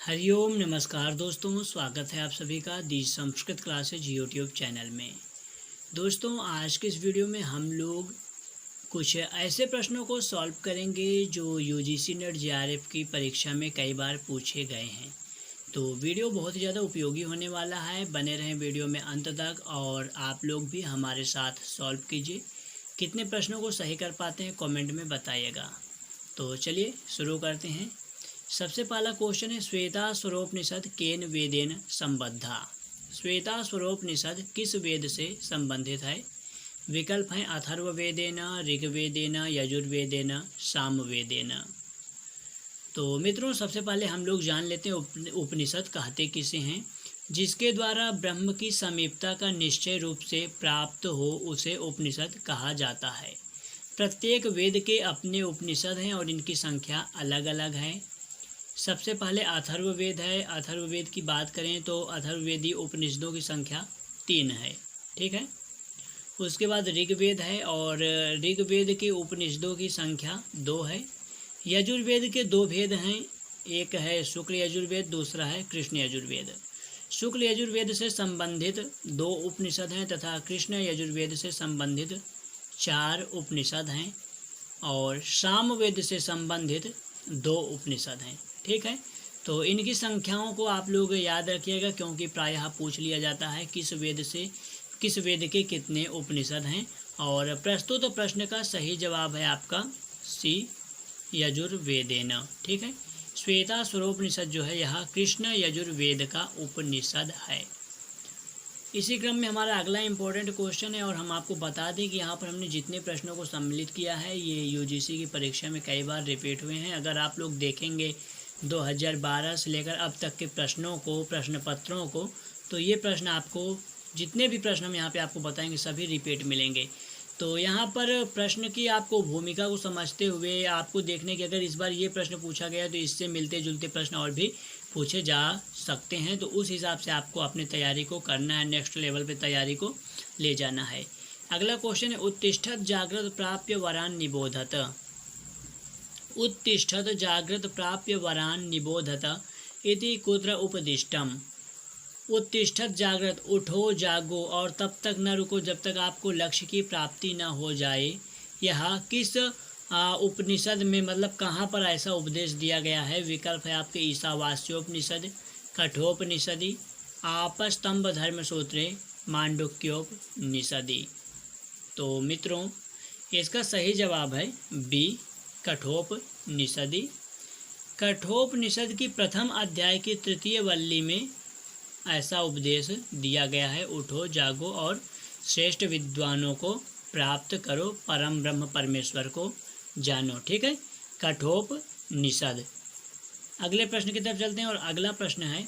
हरिओम नमस्कार दोस्तों, स्वागत है आप सभी का दी संस्कृत क्लासेज यूट्यूब चैनल में। दोस्तों, आज के इस वीडियो में हम लोग कुछ ऐसे प्रश्नों को सॉल्व करेंगे जो यूजीसी नेट जेआरएफ की परीक्षा में कई बार पूछे गए हैं। तो वीडियो बहुत ही ज़्यादा उपयोगी होने वाला है, बने रहें वीडियो में अंत तक और आप लोग भी हमारे साथ सॉल्व कीजिए। कितने प्रश्नों को सही कर पाते हैं कमेंट में बताइएगा। तो चलिए शुरू करते हैं। सबसे पहला क्वेश्चन है, श्वेता स्वरोपनिषद केन वेदेन संबद्धा। श्वेता स्वरोपनिषद किस वेद से संबंधित है? विकल्प हैं अथर्ववेदेन, ऋग्वेदेन, यजुर्वेदेन, सामवेदेन। तो मित्रों, सबसे पहले हम लोग जान लेते हैं उपनिषद कहते किसे हैं। जिसके द्वारा ब्रह्म की समीपता का निश्चय रूप से प्राप्त हो उसे उपनिषद कहा जाता है। प्रत्येक वेद के अपने उपनिषद हैं और इनकी संख्या अलग अलग है। सबसे पहले अथर्ववेद है। अथर्ववेद की बात करें तो अथर्ववेदी उपनिषदों की संख्या 3 है, ठीक है। उसके बाद ऋग्वेद है और ऋग्वेद के उपनिषदों की संख्या 2 है। यजुर्वेद के 2 भेद हैं, एक है शुक्ल यजुर्वेद, दूसरा है कृष्ण यजुर्वेद। शुक्ल यजुर्वेद से संबंधित 2 उपनिषद हैं तथा कृष्ण यजुर्वेद से संबंधित 4 उपनिषद हैं और सामवेद से संबंधित 2 उपनिषद हैं, ठीक है। तो इनकी संख्याओं को आप लोग याद रखिएगा क्योंकि प्रायः पूछ लिया जाता है किस वेद के कितने उपनिषद हैं। और प्रस्तुत प्रश्न का सही जवाब है आपका सी, यजुर्वेदेन, ठीक है। श्वेता स्वरोपनिषद जो है यह कृष्ण यजुर्वेद का उपनिषद है। इसी क्रम में हमारा अगला इम्पोर्टेंट क्वेश्चन है और हम आपको बता दें कि यहाँ पर हमने जितने प्रश्नों को सम्मिलित किया है ये यूजीसी की परीक्षा में कई बार रिपीट हुए हैं। अगर आप लोग देखेंगे 2012 से लेकर अब तक के प्रश्नों को, प्रश्न पत्रों को, तो ये प्रश्न आपको, जितने भी प्रश्न हम यहाँ पे आपको बताएंगे सभी रिपीट मिलेंगे। तो यहाँ पर प्रश्न की आपको भूमिका को समझते हुए आपको देखने की, अगर इस बार ये प्रश्न पूछा गया तो इससे मिलते जुलते प्रश्न और भी पूछे जा सकते हैं। तो उस हिसाब से आपको अपनी तैयारी को करना है, नेक्स्ट लेवल पे तैयारी को ले जाना है। अगला क्वेश्चन है, उत्तिष्ठत जागृत प्राप्य वरान निबोधत। उत्तिष्ठत जागृत प्राप्य वरान निबोधत इति कुत्र उपदिष्टम। उत्तिष्ठत जागृत, उठो जागो और तब तक न रुको जब तक आपको लक्ष्य की प्राप्ति न हो जाए। यह किस उपनिषद में, मतलब कहाँ पर ऐसा उपदेश दिया गया है? विकल्प है आपके ईशावास्योपनिषद, कठोपनिषदि, आपस्तंभ धर्मसूत्रे, मांडुक्योपनिषदि। तो मित्रों, इसका सही जवाब है बी, कठोपनिषदि। कठोपनिषद की प्रथम अध्याय की 3य वल्ली में ऐसा उपदेश दिया गया है, उठो जागो और श्रेष्ठ विद्वानों को प्राप्त करो, परम ब्रह्म परमेश्वर को जानो, ठीक है। कठोपनिषद। अगले प्रश्न की तरफ चलते हैं और अगला प्रश्न है,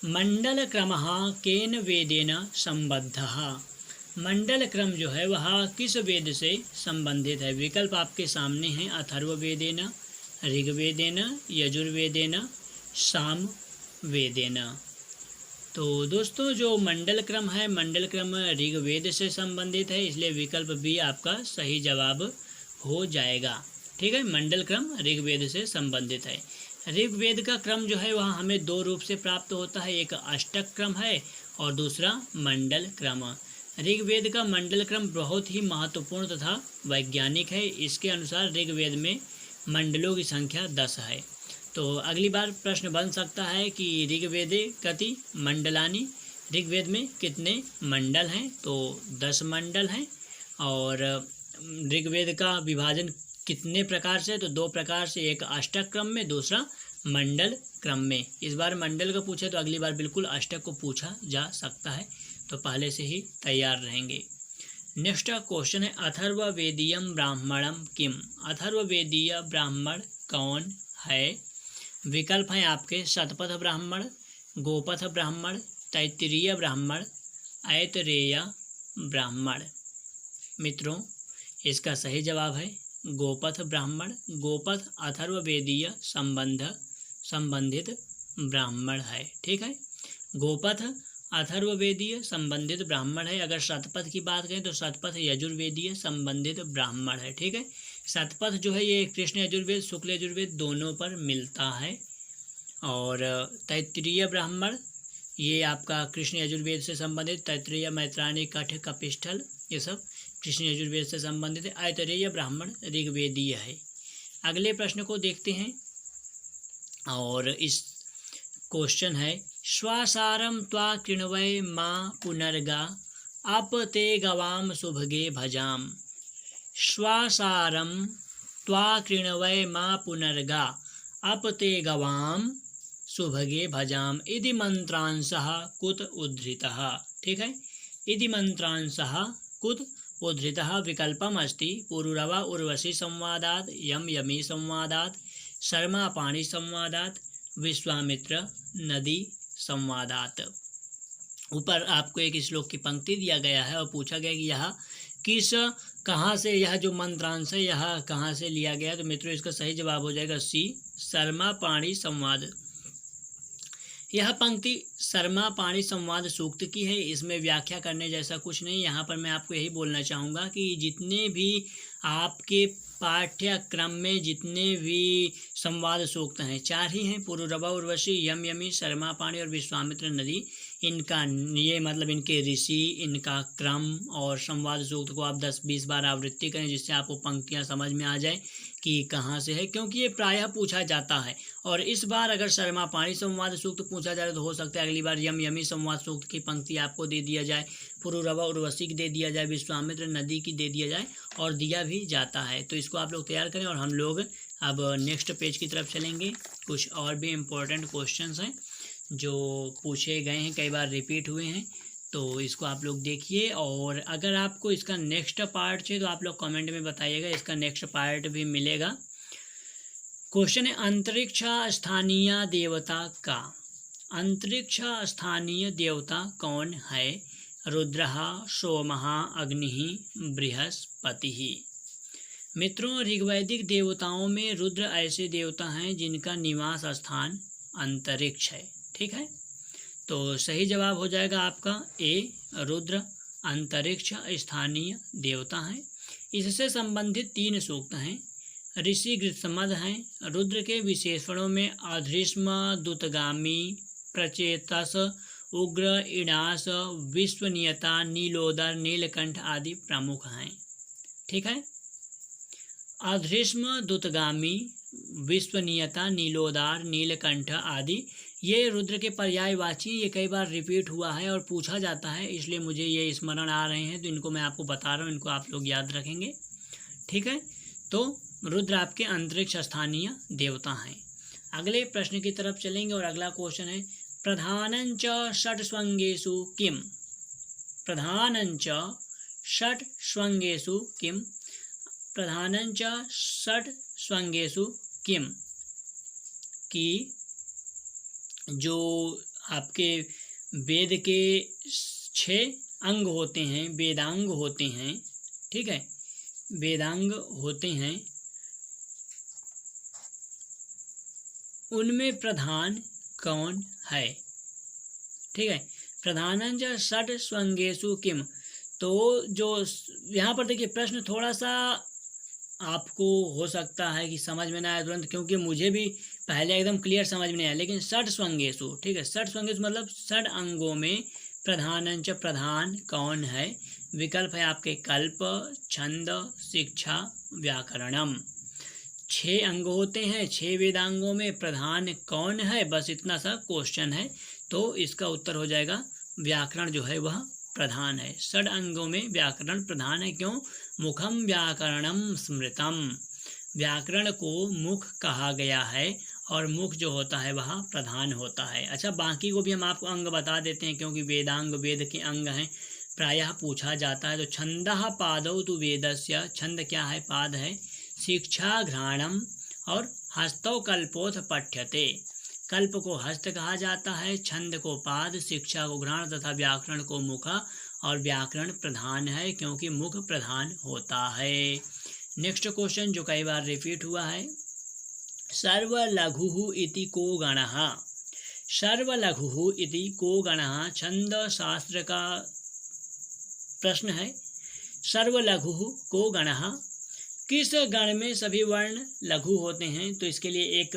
मंडल क्रमः केन वेदेन संबद्धः। मंडल क्रम जो है वह किस वेद से संबंधित है? विकल्प आपके सामने हैं अथर्ववेदेन, ऋग्वेदेन, यजुर्वेदेन, सामवेदेन। तो दोस्तों, जो मंडल क्रम है, मंडल क्रम ऋग्वेद से संबंधित है, इसलिए विकल्प बी आपका सही जवाब हो जाएगा, ठीक है। मंडल क्रम ऋग्वेद से संबंधित है। ऋग्वेद का क्रम जो है वह हमें 2 रूप से प्राप्त होता है, एक अष्टक क्रम है और दूसरा मंडल क्रम। ऋग्वेद का मंडल क्रम बहुत ही महत्वपूर्ण तथा वैज्ञानिक है। इसके अनुसार ऋग्वेद में मंडलों की संख्या 10 है। तो अगली बार प्रश्न बन सकता है कि ऋग्वेदे कति मंडलानि, ऋग्वेद में कितने मंडल हैं? तो 10 मंडल हैं। और ऋग्वेद का विभाजन कितने प्रकार से? तो 2 प्रकार से, एक अष्टक क्रम में, दूसरा मंडल क्रम में। इस बार मंडल को पूछे तो अगली बार बिल्कुल अष्टक को पूछा जा सकता है, तो पहले से ही तैयार रहेंगे। नेक्स्ट क्वेश्चन है, अथर्ववेदीयम ब्राह्मणम किम। अथर्ववेदीय ब्राह्मण कौन है? विकल्प हैं आपके शतपथ ब्राह्मण, गोपथ ब्राह्मण, तैत्तिरीय ब्राह्मण, ऐतरेय ब्राह्मण। मित्रों, इसका सही जवाब है गोपथ ब्राह्मण। गोपथ अथर्ववेदीय संबंधित ब्राह्मण है, ठीक है। गोपथ अथर्ववेदीय संबंधित ब्राह्मण है। अगर शतपथ की बात करें तो शतपथ यजुर्वेदीय संबंधित ब्राह्मण है, ठीक है। शतपथ जो है ये कृष्ण यजुर्वेद, शुक्ल यजुर्वेद दोनों पर मिलता है और तैत्तिरीय ब्राह्मण, ये आपका कृष्ण यजुर्वेद से संबंधित, तैत्तिरीय, मैत्रायणी, कठ, कपिष्ठल, ये सब कृष्ण यजुर्वेद से संबंधित है। ऐतरेय ब्राह्मण ऋग्वेदीय है। अगले प्रश्न को देखते हैं और इस क्वेश्चन है श्वासारम त्वा कृण्वय माँ पुनर्गा आप ते गवाम शुभगे भजाम। श्वासारम त्वा कृण्वय माँ पुनर्गा आप ते गवाम शुभगे भजाम इति मंत्रांशः कुत उद्धृतः। ठीक है, इति मंत्रांशः कुत उद्धृतः विकल्पम अस्ति पुरुरवा उर्वशी संवादात्, यम यमी संवादात्, शर्मा पाणी संवादात्, विश्वामित्र नदी संवादात्। ऊपर आपको एक श्लोक की पंक्ति दिया गया है और पूछा गया कि यह किस कहाँ से, यह जो मंत्रांश है यह कहाँ से लिया गया। तो मित्रों इसका सही जवाब हो जाएगा सी, शर्मा पाणी संवाद। यह पंक्ति शर्मा पाणी संवाद सूक्त की है। इसमें व्याख्या करने जैसा कुछ नहीं। यहाँ पर मैं आपको यही बोलना चाहूँगा कि जितने भी आपके पाठ्यक्रम में जितने भी संवाद सूक्त हैं, 4 ही हैं, पुरुरवा उर्वशी, यम यमी, शर्मा पाणी और विश्वामित्र नदी। इनका ये मतलब इनके ऋषि, इनका क्रम और संवाद सूक्त को आप 10-20 बार आवृत्ति करें जिससे आपको पंक्तियाँ समझ में आ जाए कि कहाँ से है, क्योंकि ये प्रायः पूछा जाता है। और इस बार अगर शर्मा पाणी संवाद सूक्त पूछा जाए तो हो सकता है अगली बार यम यमी संवाद सूक्त की पंक्ति आपको दे दिया जाए, पुरुरवा उर्वशी की दे दिया जाए, विश्वामित्र नदी की दे दिया जाए, और दिया भी जाता है। तो इसको आप लोग तैयार करें और हम लोग अब नेक्स्ट पेज की तरफ चलेंगे। कुछ और भी इम्पोर्टेंट क्वेश्चंस हैं जो पूछे गए हैं, कई बार रिपीट हुए हैं, तो इसको आप लोग देखिए। और अगर आपको इसका नेक्स्ट पार्ट चाहिए तो आप लोग कमेंट में बताइएगा, इसका नेक्स्ट पार्ट भी मिलेगा। क्वेश्चन है अंतरिक्ष स्थानीय देवता का, अंतरिक्ष स्थानीय देवता कौन है? रुद्रः, सोमः, अग्निः, बृहस्पतिः। मित्रों ऋग्वैदिक देवताओं में रुद्र ऐसे देवता हैं जिनका निवास स्थान अंतरिक्ष है। ठीक है, तो सही जवाब हो जाएगा आपका ए, रुद्र अंतरिक्ष स्थानीय देवता हैं। इससे संबंधित 3 सूक्त हैं। ऋषि गृत्समद हैं। रुद्र के विशेषणों में अधृष्म, दूतगामी, प्रचेतस, उग्र, इडास, विश्वनियता, नीलोदर, नीलकंठ आदि प्रमुख हैं। ठीक है, अधृष्म, दूतगामी, विश्वनियता, नीलोदार, नीलकंठ आदि ये रुद्र के पर्यायवाची, ये कई बार रिपीट हुआ है और पूछा जाता है, इसलिए मुझे ये स्मरण आ रहे हैं, तो इनको मैं आपको बता रहा हूँ, इनको आप लोग याद रखेंगे। ठीक है, तो रुद्र आपके अंतरिक्ष स्थानीय देवता हैं। अगले प्रश्न की तरफ चलेंगे और अगला क्वेश्चन है प्रधानंच षट्स्वंगेषु किम। प्रधानंच षट्स्वंगेषु किम, प्रधानंच षट्स्वंगेषु किम, कि जो आपके वेद के 6 अंग होते हैं, वेदांग होते हैं। ठीक है, वेदांग होते हैं, उनमें प्रधान कौन है? ठीक है, प्रधानंच षट्स्वंगेषु किम। तो जो यहाँ पर देखिए प्रश्न थोड़ा सा आपको हो सकता है कि समझ में ना आए तुरंत, क्योंकि मुझे भी पहले एकदम क्लियर समझ में नहीं आया, लेकिन षट्स्वंगेषु, ठीक है, षट्स्वंगेषु मतलब 6 अंगों में प्रधानंच, प्रधान कौन है? विकल्प है आपके कल्प, छंद, शिक्षा, व्याकरणम। 6 अंग होते हैं, 6 वेदांगों में प्रधान कौन है? बस इतना सा क्वेश्चन है, तो इसका उत्तर हो जाएगा व्याकरण जो है वह प्रधान है। 6 अंगों में व्याकरण प्रधान है। क्यों? मुखम व्याकरणम स्मृतम, व्याकरण को मुख कहा गया है और मुख जो होता है वह प्रधान होता है। अच्छा, बाकी को भी हम आपको अंग बता देते हैं, क्योंकि वेदांग वेद के अंग हैं, प्रायः पूछा जाता है। तो छंदः पादौ तु वेदस्य, छंद क्या है? पाद है। शिक्षा घ्राणम और हस्तौ कल्पोथ पठ्यते, कल्प को हस्त कहा जाता है, छंद को पाद, शिक्षा को घ्राण तथा व्याकरण को मुख, और व्याकरण प्रधान है क्योंकि मुख प्रधान होता है। नेक्स्ट क्वेश्चन जो कई बार रिपीट हुआ है, सर्वलघु इति को गणः। सर्वलघु इति को गणः छंद शास्त्र का प्रश्न है। सर्वलघु को गणः, किस गण में सभी वर्ण लघु होते हैं? तो इसके लिए एक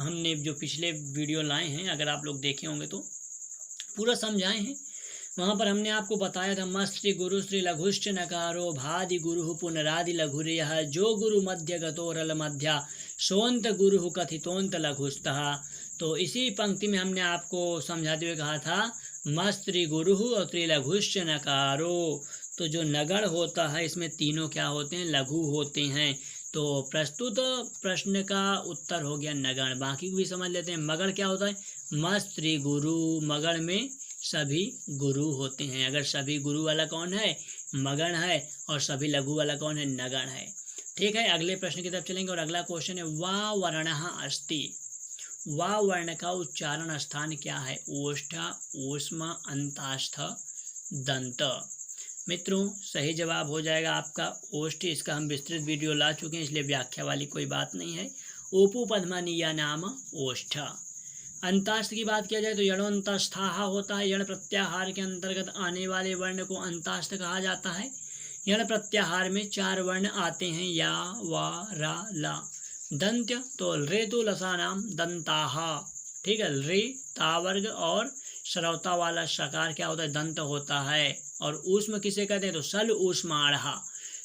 हमने जो पिछले वीडियो लाए हैं, अगर आप लोग देखे होंगे तो पूरा समझाए हैं। वहाँ पर हमने आपको बताया था मस्त्री गुरु श्री लघुश्च नकारो भादि गुरु पुनरादि लघुरे यह जो गुरु मध्य गतोरल मध्या सोंत गुरु कथितोंत लघुस्तः। तो इसी पंक्ति में हमने आपको समझाते हुए कहा था मस्त्री गुरु और त्रिलघुश्च नकारो। तो जो नगण होता है इसमें तीनों क्या होते हैं? लघु होते हैं। तो प्रस्तुत प्रश्न का उत्तर हो गया नगण। बाकी भी समझ लेते हैं। मगण क्या होता है? मस्त्री गुरु। मगण में सभी गुरु होते हैं। अगर सभी गुरु वाला कौन है? मगण है। और सभी लघु वाला कौन है? नगण है। ठीक है, अगले प्रश्न की तरफ चलेंगे और अगला क्वेश्चन है वा वर्णः अस्ति। वा वर्ण का उच्चारण स्थान क्या है? ओष्ठ, ऊष्म, अंतास्थ, दंत। मित्रों सही जवाब हो जाएगा आपका ओष्ठ। इसका हम विस्तृत वीडियो ला चुके हैं, इसलिए व्याख्या वाली कोई बात नहीं है। ओपू पद्मनीया नाम ओष्ठ। अंतास्थ की बात किया जाए तो यणोन्तस्थाः होता है। यण प्रत्याहार के अंतर्गत आने वाले वर्ण को अंतास्थ कहा जाता है। यण प्रत्याहार में 4 वर्ण आते हैं, या, वा, रा, ला। दंत्य तो रेतु लसानाम दंताः। ठीक है, रे तावर्ग और श्रौता वाला शकार क्या होता है? दंत होता है। और ऊष्म किसे कहते हैं? तो सल ऊष्माणः।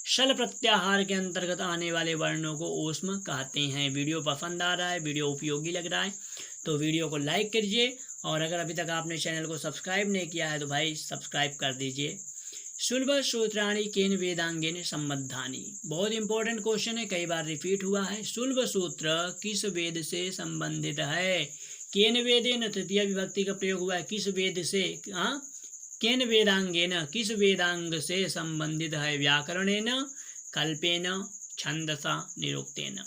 शल प्रत्याहार के अंतर्गत आने वाले वर्णों को ऊष्म कहते हैं। वीडियो पसंद आ रहा है, वीडियो उपयोगी लग रहा है तो वीडियो को लाइक कीजिए, और अगर अभी तक आपने चैनल को सब्सक्राइब नहीं किया है तो भाई सब्सक्राइब कर दीजिए। सुलभ सूत्राणि केन वेदांगेन संबद्धानि। बहुत इंपॉर्टेंट क्वेश्चन है, कई बार रिपीट हुआ है। सुलभ सूत्र किस वेद से संबंधित है? केन वेदेन तृतीय विभक्ति का प्रयोग हुआ है। किस वेद से? हाँ, केन वेदांगेन किस वेदांग से संबंधित है? व्याकरणेन, कल्पेन, छंदसा, निरुक्तेन।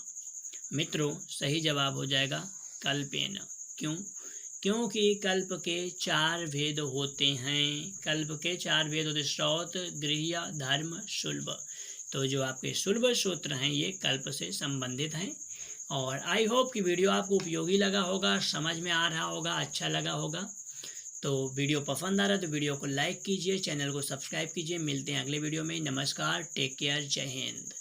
मित्रों सही जवाब हो जाएगा कल्पेन। क्यों? क्योंकि कल्प के 4 भेद होते हैं। कल्प के 4 भेद होते, श्रौत, गृह्य, धर्म, शुल्ब। तो जो आपके शुल्ब सूत्र हैं ये कल्प से संबंधित हैं। और आई होप कि वीडियो आपको उपयोगी लगा होगा, समझ में आ रहा होगा, अच्छा लगा होगा। तो वीडियो पसंद आ रहा है तो वीडियो को लाइक कीजिए, चैनल को सब्सक्राइब कीजिए। मिलते हैं अगले वीडियो में। नमस्कार, टेक केयर, जय हिंद।